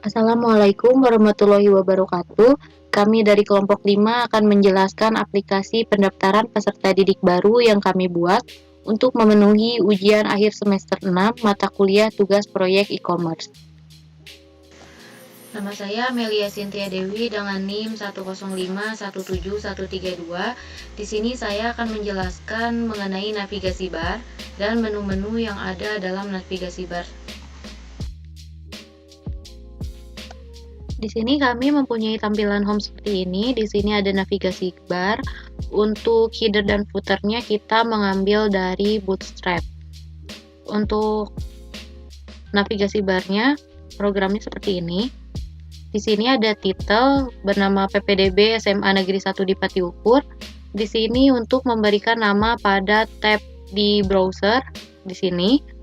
Assalamualaikum warahmatullahi wabarakatuh. Kami dari kelompok 5 akan menjelaskan aplikasi pendaftaran peserta didik baru yang kami buat untuk memenuhi ujian akhir semester 6 mata kuliah tugas proyek e-commerce. Nama saya Melia Cynthia Dewi dengan NIM 105173132. Di sini saya akan menjelaskan mengenai navigasi bar dan menu-menu yang ada dalam navigasi bar. Di sini kami mempunyai tampilan home seperti ini. Di sini ada navigasi bar. Untuk header dan footernya kita mengambil dari Bootstrap. Untuk navigasi barnya, programnya seperti ini. Di sini ada title bernama PPDB SMA Negeri 1 di Pati Ukur. Di sini untuk memberikan nama pada tab di browser di sini.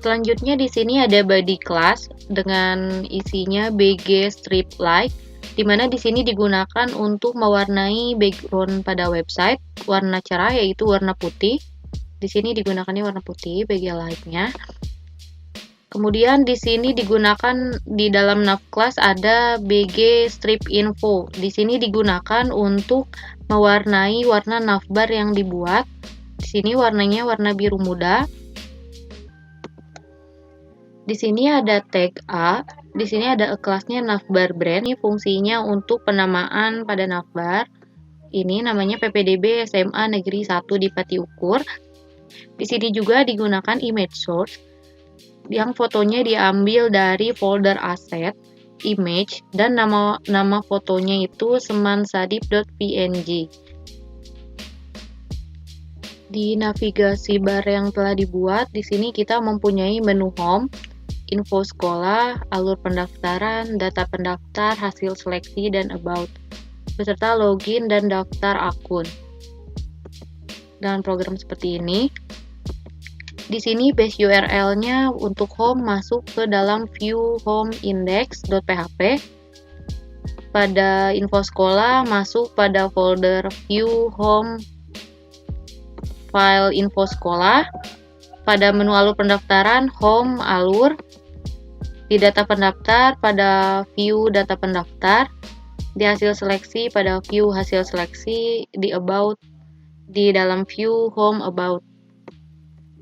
Selanjutnya di sini ada body class dengan isinya BG strip light, di mana di sini digunakan untuk mewarnai background pada website warna cerah yaitu warna putih. Di sini digunakannya warna putih BG light-nya. Kemudian di sini digunakan di dalam nav class ada BG strip info. Di sini digunakan untuk mewarnai warna navbar yang dibuat. Di sini warnanya warna biru muda. Di sini ada tag A, di sini ada kelasnya navbar brand. Ini fungsinya untuk penamaan pada navbar. Ini namanya PPDB SMA Negeri 1 di Pati Ukur. Di sini juga digunakan image source yang fotonya diambil dari folder aset, image, dan nama fotonya itu semansadip.png. Di navigasi bar yang telah dibuat, di sini kita mempunyai menu home, info sekolah, alur pendaftaran, data pendaftar, hasil seleksi, dan about, beserta login dan daftar akun. Dengan program seperti ini, di sini base URL-nya untuk home masuk ke dalam view home index.php. Pada info sekolah masuk pada folder view home file info sekolah. Pada menu alur pendaftaran, home alur. Di data pendaftar, pada view data pendaftar. Di hasil seleksi, pada view hasil seleksi. Di about, di dalam view home about.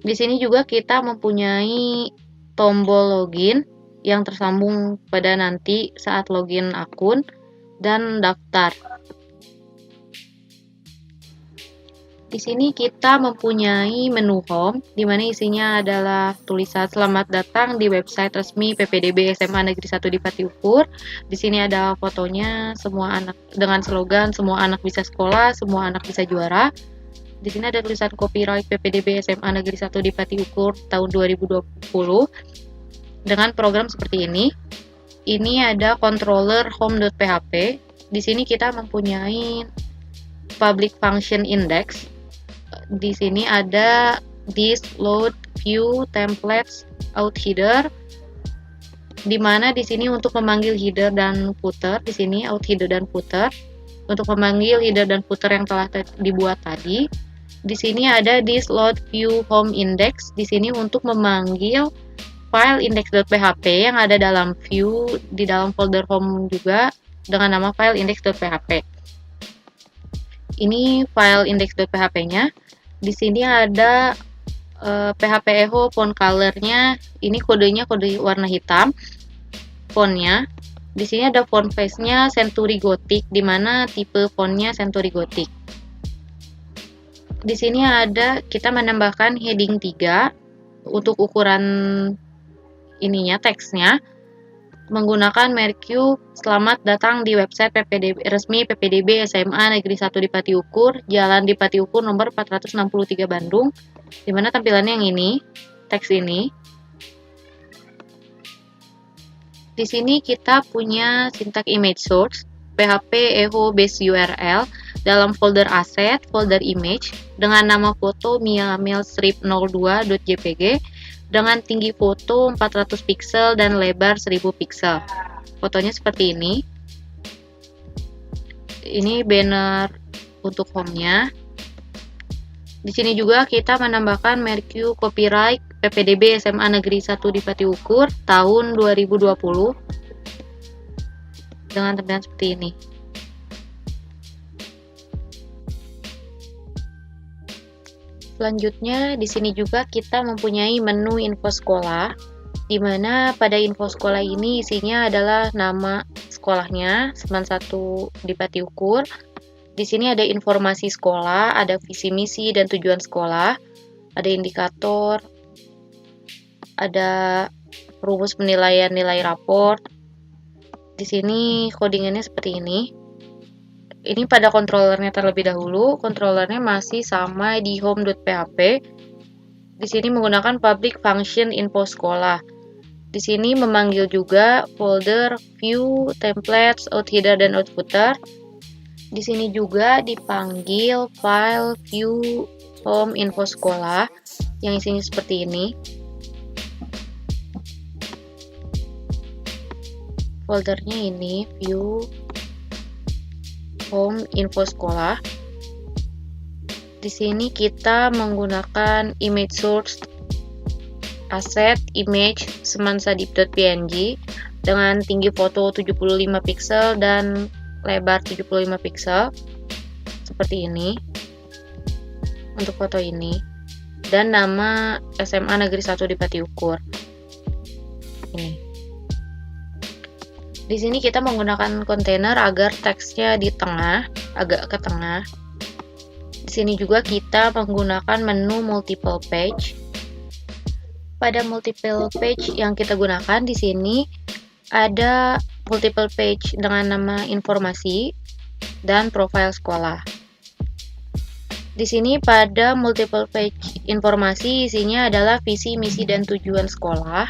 Di sini juga kita mempunyai tombol login yang tersambung pada nanti saat login akun dan daftar. Di sini kita mempunyai menu home, di mana isinya adalah tulisan selamat datang di website resmi PPDB SMA Negeri 1 di Pati Ukur. Di sini ada fotonya semua anak dengan slogan semua anak bisa sekolah, semua anak bisa juara. Di sini ada tulisan copyright PPDB SMA Negeri 1 di Pati Ukur tahun 2020 dengan program seperti ini. Ini ada controller home.php. Di sini kita mempunyai public function index. Di sini ada this load view templates out header, di mana di sini untuk memanggil header dan footer, di sini out header dan footer untuk memanggil header dan footer yang telah dibuat tadi. Di sini ada this load view home index, di sini untuk memanggil file index.php yang ada dalam view di dalam folder home juga dengan nama file index.php. Ini file index.php-nya. Di sini ada PHP Echo font color-nya. Ini kodenya kode warna hitam. Fontnya. Di sini ada font face-nya Century Gothic, di mana tipe fontnya Century Gothic. Di sini ada kita menambahkan heading 3 untuk ukuran ininya teksnya. Menggunakan Mercu selamat datang di website PPDB, resmi PPDB SMA Negeri 1 di Pati Ukur, Jalan di Pati Ukur nomor 463 Bandung, di mana tampilannya yang ini, teks ini. Di sini kita punya syntax image source, PHP Echo base URL, dalam folder asset, folder image, dengan nama foto Miamel strip 02.jpg, dengan tinggi foto 400 pixel dan lebar 1000 pixel. Fotonya seperti ini. Ini banner untuk home-nya. Di sini juga kita menambahkan Mercu copyright PPDB SMA Negeri 1 di Pati Ukur tahun 2020 dengan tampilan seperti ini. Selanjutnya, di sini juga kita mempunyai menu info sekolah, di mana pada info sekolah ini isinya adalah nama sekolahnya, Seman 1 di Pati Ukur. Di sini ada informasi sekolah, ada visi misi dan tujuan sekolah, ada indikator, ada rumus penilaian nilai raport. Di sini codingannya seperti ini. Ini pada controllernya terlebih dahulu. Controllernya masih sama di home.php. Di sini menggunakan public function info sekolah. Di sini memanggil juga folder, view, templates, outheader dan outfooter. Di sini juga dipanggil file, view, home, info sekolah yang isinya seperti ini. Foldernya ini view, home, info sekolah. Di sini kita menggunakan image source asset image semansadip.png dengan tinggi foto 75 pixel dan lebar 75 pixel seperti ini untuk foto ini, dan nama SMA Negeri 1 di Pati Ukur ini. Di sini kita menggunakan kontainer agar teksnya di tengah, agak ke tengah. Di sini juga kita menggunakan menu multiple page. Pada multiple page yang kita gunakan di sini ada multiple page dengan nama informasi dan profil sekolah. Di sini pada multiple page informasi isinya adalah visi, misi, dan tujuan sekolah.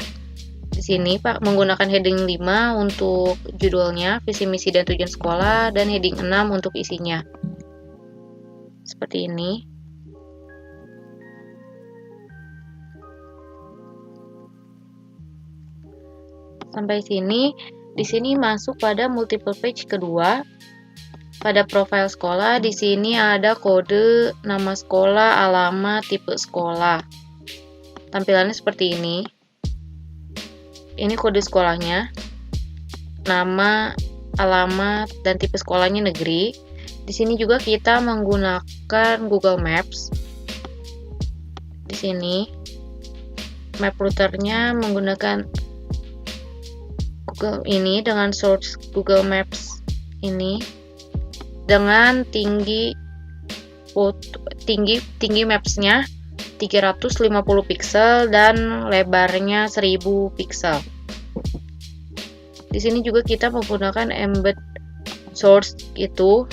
Di sini Pak menggunakan heading 5 untuk judulnya, visi, misi, dan tujuan sekolah, dan heading 6 untuk isinya. Seperti ini. Sampai sini, di sini masuk pada multiple page kedua. Pada profil sekolah, di sini ada kode, nama sekolah, alamat, tipe sekolah. Tampilannya seperti ini. Ini kode sekolahnya, nama, alamat, dan tipe sekolahnya negeri. Di sini juga kita menggunakan Google Maps. Di sini, map routernya menggunakan Google ini dengan source Google Maps ini dengan tinggi mapsnya 350 pixel dan lebarnya 1000 pixel. Di sini juga kita menggunakan embed source itu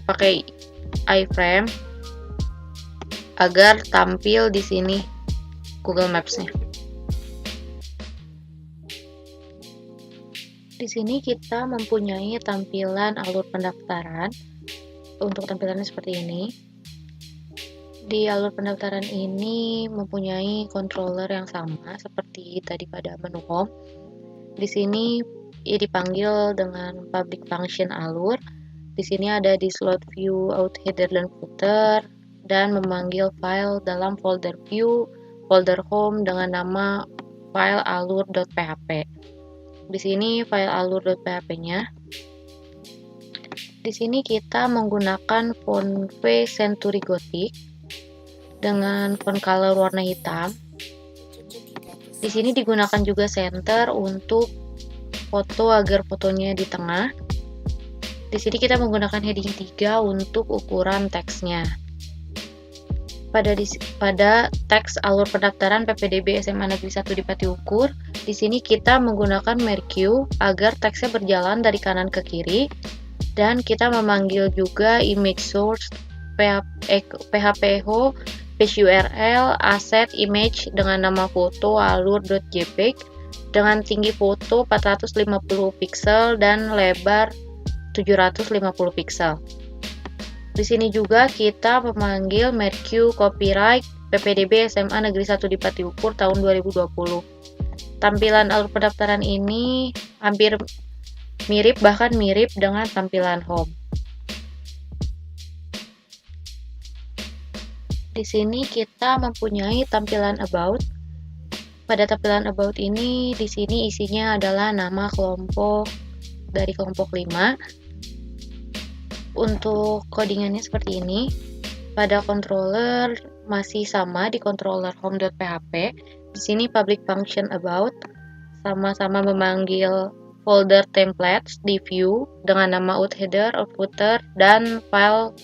pakai iframe agar tampil di sini Google Maps-nya. Di sini kita mempunyai tampilan alur pendaftaran. Untuk tampilannya seperti ini. Di alur pendaftaran ini mempunyai controller yang sama seperti tadi pada menu home. Di sini dipanggil dengan public function alur. Di sini ada di slot view, outheader, dan footer, dan memanggil file dalam folder view, folder home dengan nama file alur.php. Di sini file alur.php-nya. Di sini kita menggunakan font V Century Gothic dengan font color warna hitam. Di sini digunakan juga center untuk foto agar fotonya di tengah. Di sini kita menggunakan heading 3 untuk ukuran teksnya. Pada teks alur pendaftaran PPDB SMA Negeri 1 di Pati Ukur, di sini kita menggunakan merq agar teksnya berjalan dari kanan ke kiri, dan kita memanggil juga image source phpho page URL asset image dengan nama foto alur.jpg dengan tinggi foto 450 pixel dan lebar 750 pixel. Di sini juga kita memanggil merq copyright PPDB SMA Negeri 1 di Pati Ukur tahun 2020. Tampilan alur pendaftaran ini hampir mirip, bahkan mirip dengan tampilan home. Di sini kita mempunyai tampilan about. Pada tampilan about ini, di sini isinya adalah nama kelompok dari kelompok 5. Untuk codingannya seperti ini. Pada controller masih sama di controller home.php. Di sini public function about sama-sama memanggil folder templates di view dengan nama outheader, outfooter, dan file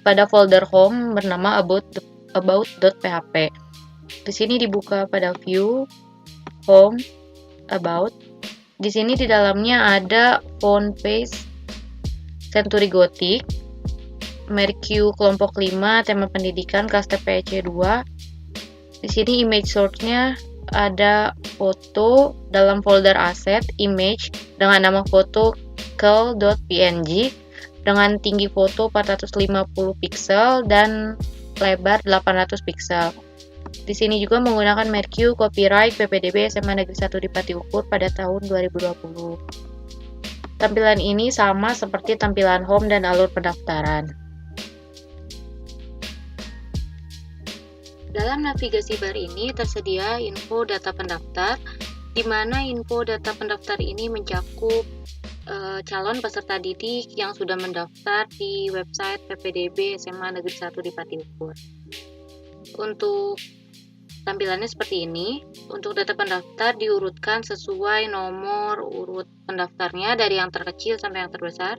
pada folder home bernama about.php. Di sini dibuka pada view, home, about. Di sini di dalamnya ada font page Century Gothic, Mercu kelompok 5, tema pendidikan kelas TPC 2. Di sini image source-nya ada foto dalam folder aset image dengan nama foto curl.png dengan tinggi foto 450 pixel dan lebar 800 pixel. Di sini juga menggunakan Mercu copyright PPDB SMA Negeri 1 di Pati Ukur pada tahun 2020. Tampilan ini sama seperti tampilan home dan alur pendaftaran. Dalam navigasi bar ini tersedia info data pendaftar, di mana info data pendaftar ini mencakup calon peserta didik yang sudah mendaftar di website PPDB SMA Negeri 1 di Pati Ukur. Untuk tampilannya seperti ini. Untuk data pendaftar diurutkan sesuai nomor urut pendaftarnya dari yang terkecil sampai yang terbesar.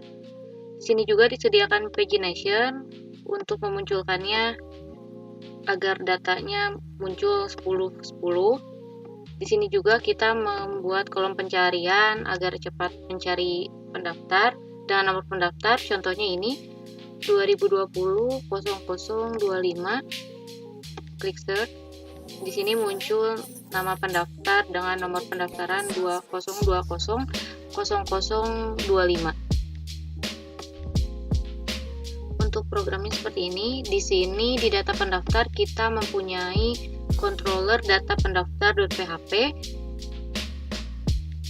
Di sini juga disediakan pagination untuk memunculkannya agar datanya muncul 10-10. Di sini juga kita membuat kolom pencarian agar cepat mencari pendaftar dengan nomor pendaftar. Contohnya ini 2020 0025. Klik search. Di sini muncul nama pendaftar dengan nomor pendaftaran 2020 0025. Untuk programnya seperti ini. Di sini di data pendaftar kita mempunyai controller data pendaftar.php.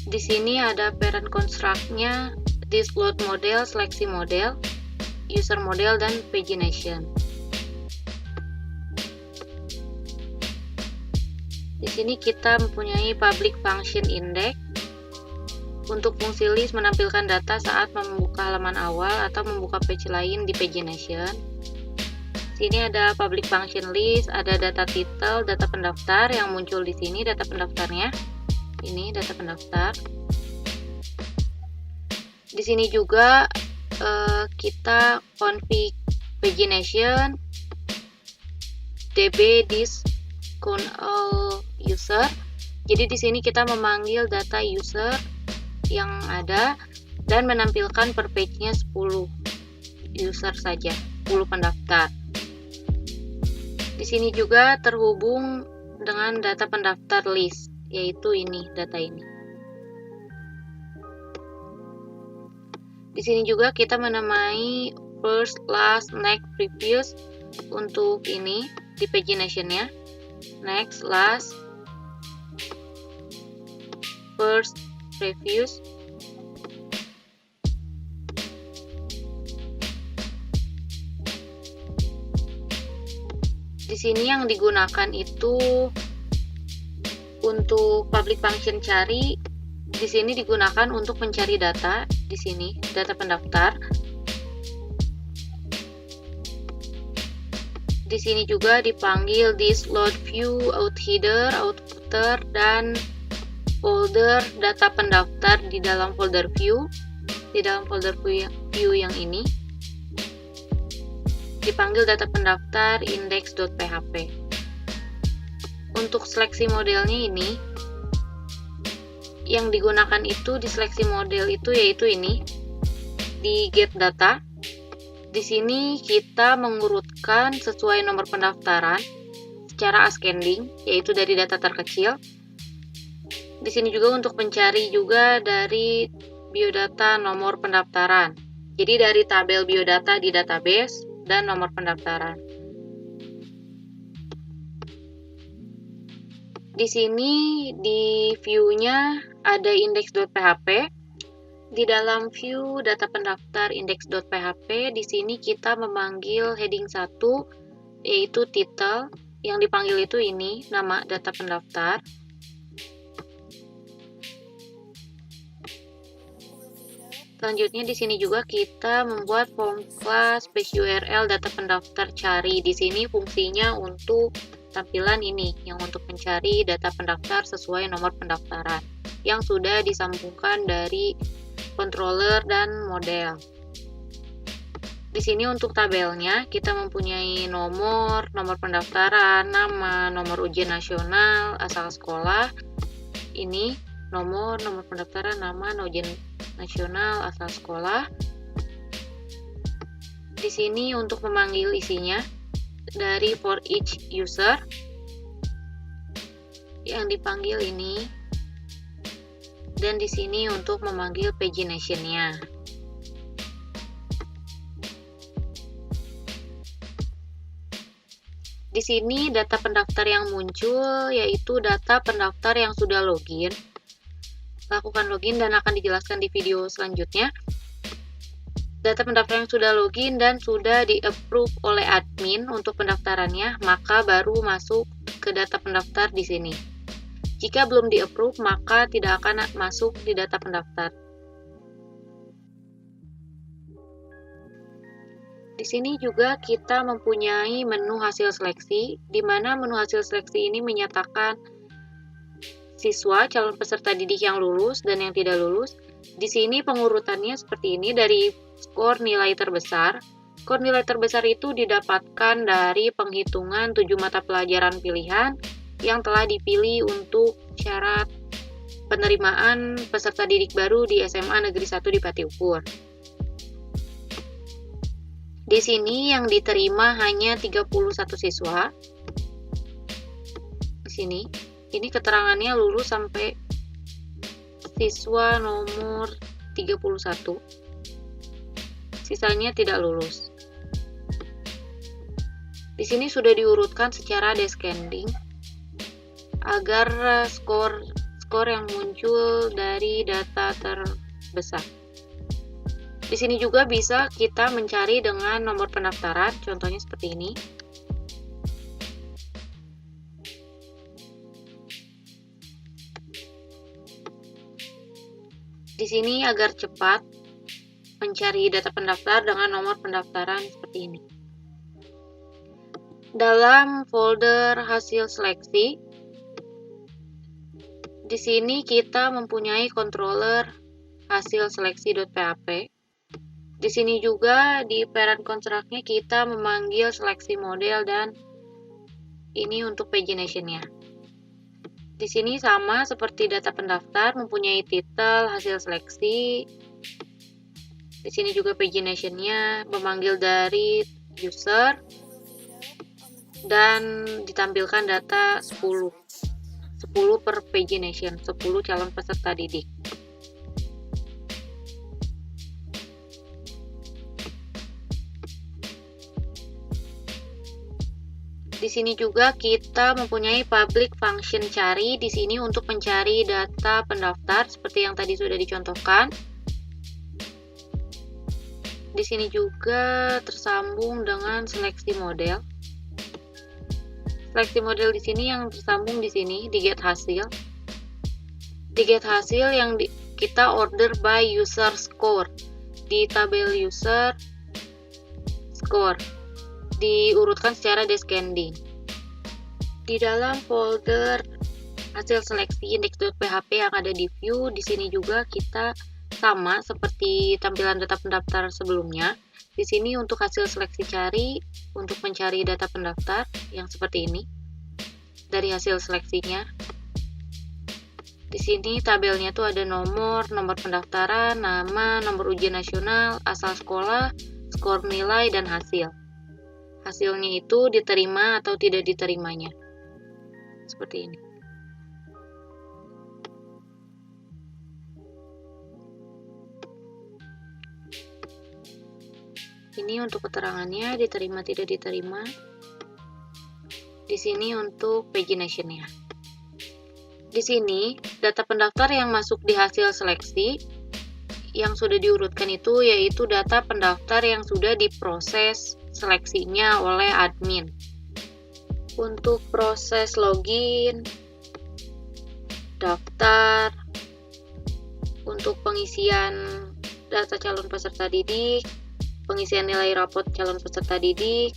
Di sini ada parent construct-nya, this load model, seleksi model, user model, dan pagination. Di sini kita mempunyai public function index. Untuk fungsi list menampilkan data saat membuka halaman awal atau membuka page lain di pagination. Sini ada public function list, ada data title, data pendaftar yang muncul di sini data pendaftarnya. Ini data pendaftar. Di sini juga kita config pagination db this count all user. Jadi di sini kita memanggil data user yang ada dan menampilkan per page-nya 10 user saja, 10 pendaftar. Di sini juga terhubung dengan data pendaftar list, yaitu ini, data ini. Di sini juga kita menamai first, last, next, previous untuk ini di pagination-nya. Next, last, first, previous. Di sini yang digunakan itu untuk public function cari. Di sini digunakan untuk mencari data. Di sini data pendaftar. Di sini juga dipanggil this load view, outheader, outfooter, dan folder data pendaftar di dalam folder view. Di dalam folder view yang ini dipanggil data pendaftar index.php. Untuk seleksi modelnya ini, yang digunakan itu di seleksi model itu yaitu ini di get data. Di sini kita mengurutkan sesuai nomor pendaftaran secara ascending, yaitu dari data terkecil. Di sini juga untuk mencari juga dari biodata nomor pendaftaran. Jadi dari tabel biodata di database dan nomor pendaftaran. Di sini di view-nya ada index.php. Di dalam view data pendaftar index.php, di sini kita memanggil heading 1 yaitu titel. Yang dipanggil itu ini, nama data pendaftar. Selanjutnya di sini juga kita membuat form class space URL data pendaftar cari. Di sini fungsinya untuk tampilan ini, yang untuk mencari data pendaftar sesuai nomor pendaftaran yang sudah disambungkan dari controller dan model. Di sini untuk tabelnya kita mempunyai nomor pendaftaran, nama, nomor ujian nasional, asal sekolah. Ini nomor pendaftaran, nama, ujian nasional, asal sekolah. Di sini untuk memanggil isinya dari for each user yang dipanggil ini, dan di sini untuk memanggil pagination-nya. Di sini data pendaftar yang muncul yaitu data pendaftar yang sudah login. Lakukan login dan akan dijelaskan di video selanjutnya. Data pendaftar yang sudah login dan sudah di-approve oleh admin untuk pendaftarannya, maka baru masuk ke data pendaftar di sini. Jika belum di-approve, maka tidak akan masuk di data pendaftar. Di sini juga kita mempunyai menu hasil seleksi, di mana menu hasil seleksi ini menyatakan siswa, calon peserta didik yang lulus dan yang tidak lulus. Di sini pengurutannya seperti ini dari skor nilai terbesar. Skor nilai terbesar itu didapatkan dari penghitungan 7 mata pelajaran pilihan yang telah dipilih untuk syarat penerimaan peserta didik baru di SMA Negeri 1 di Pati Ukur. Di sini yang diterima hanya 31 siswa. Di sini ini keterangannya lulus sampai siswa nomor 31. Sisanya tidak lulus. Di sini sudah diurutkan secara descending agar skor yang muncul dari data terbesar. Di sini juga bisa kita mencari dengan nomor pendaftaran, contohnya seperti ini. Di sini agar cepat mencari data pendaftar dengan nomor pendaftaran seperti ini. Dalam folder hasil seleksi, di sini kita mempunyai controller hasil seleksi.php. Di sini juga di parent construct-nya kita memanggil seleksi model dan ini untuk pagination-nya. Di sini sama seperti data pendaftar, mempunyai titel, hasil seleksi. Di sini juga pagination-nya memanggil dari user dan ditampilkan data 10 per pagination, 10 calon peserta didik. Di sini juga kita mempunyai public function cari di sini untuk mencari data pendaftar seperti yang tadi sudah dicontohkan. Di sini juga tersambung dengan seleksi model. Seleksi model di sini yang tersambung di sini di get hasil. Di get hasil yang kita order by user score di tabel user score. Diurutkan secara descending. Di dalam folder hasil seleksi index.php yang ada di view, di sini juga kita sama seperti tampilan data pendaftar sebelumnya. Di sini untuk hasil seleksi cari, untuk mencari data pendaftar yang seperti ini. Dari hasil seleksinya. Di sini tabelnya tuh ada nomor pendaftaran, nama, nomor ujian nasional, asal sekolah, skor nilai, dan hasil. Hasilnya itu diterima atau tidak diterimanya. Seperti ini. Ini untuk keterangannya, diterima tidak diterima. Di sini untuk pagination-nya. Di sini, data pendaftar yang masuk di hasil seleksi yang sudah diurutkan itu yaitu data pendaftar yang sudah diproses seleksinya oleh admin. Untuk proses login, daftar, untuk pengisian data calon peserta didik, pengisian nilai rapot calon peserta didik,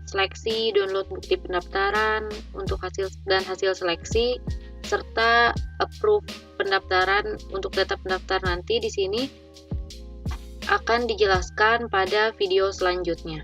seleksi, download bukti pendaftaran untuk hasil seleksi, serta approve pendaftaran untuk data pendaftar nanti di sini akan dijelaskan pada video selanjutnya.